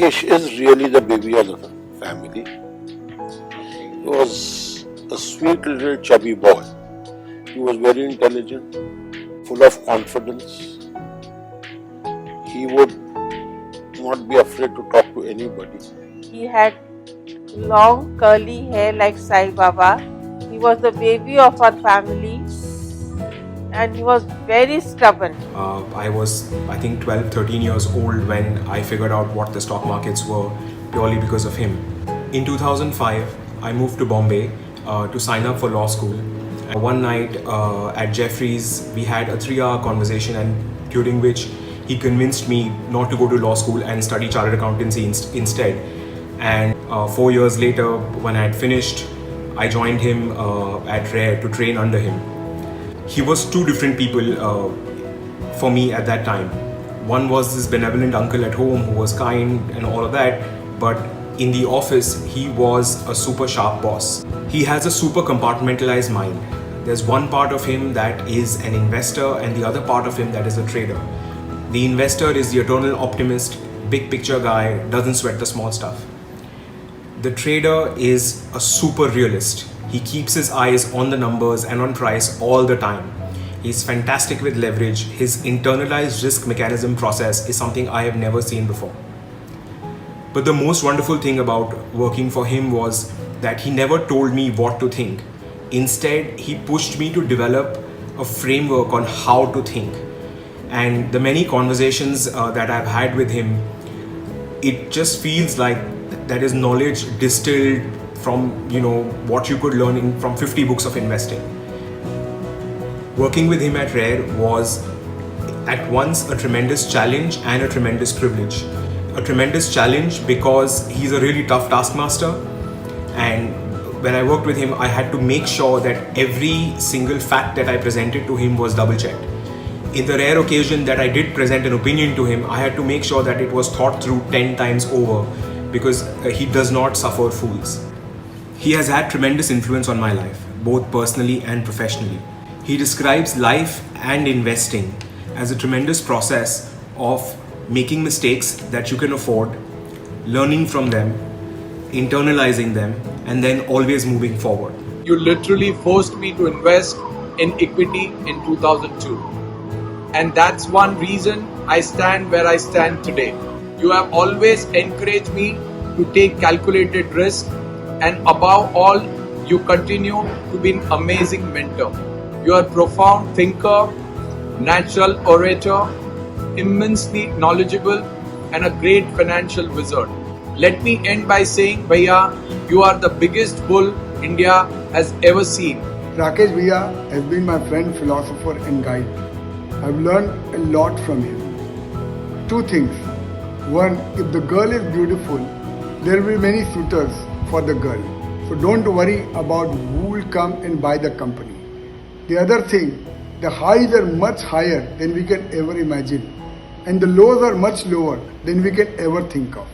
Rakesh is really the baby of the family. He was a sweet little chubby boy. He was very intelligent, full of confidence. He would not be afraid to talk to anybody. He had long curly hair like Sai Baba. He was the baby of our family and he was very stubborn. I was, I think, 12, 13 years old when I figured out what the stock markets were purely because of him. In 2005, I moved to Bombay to sign up for law school. One night at Jeffrey's, we had a 3-hour conversation, and during which he convinced me not to go to law school and study chartered accountancy instead. And 4 years later, when I had finished, I joined him at Rare to train under him. He was two different people for me at that time. One was this benevolent uncle at home who was kind and all of that, but in the office, he was a super sharp boss. He has a super compartmentalized mind. There's one part of him that is an investor and the other part of him that is a trader. The investor is the eternal optimist, big picture guy, doesn't sweat the small stuff. The trader is a super realist. He keeps his eyes on the numbers and on price all the time. He's fantastic with leverage. His internalized risk mechanism process is something I have never seen before. But the most wonderful thing about working for him was that he never told me what to think. Instead, he pushed me to develop a framework on how to think. And the many conversations that I've had with him, it just feels like that is knowledge distilled from, what you could learn from 50 books of investing. Working with him at Rare was at once a tremendous challenge and a tremendous privilege. A tremendous challenge because he's a really tough taskmaster, and when I worked with him, I had to make sure that every single fact that I presented to him was double checked. In the rare occasion that I did present an opinion to him, I had to make sure that it was thought through 10 times over, because he does not suffer fools. He has had tremendous influence on my life, both personally and professionally. He describes life and investing as a tremendous process of making mistakes that you can afford, learning from them, internalizing them, and then always moving forward. You literally forced me to invest in equity in 2002. And that's one reason I stand where I stand today. You have always encouraged me to take calculated risk, and above all, you continue to be an amazing mentor. You are a profound thinker, natural orator, immensely knowledgeable, and a great financial wizard. Let me end by saying, Bhaiya, you are the biggest bull India has ever seen. Rakesh Bhaiya has been my friend, philosopher and guide. I've learned a lot from him. Two things. One, if the girl is beautiful, there will be many suitors for the girl. So don't worry about who will come and buy the company. The other thing, the highs are much higher than we can ever imagine, and the lows are much lower than we can ever think of.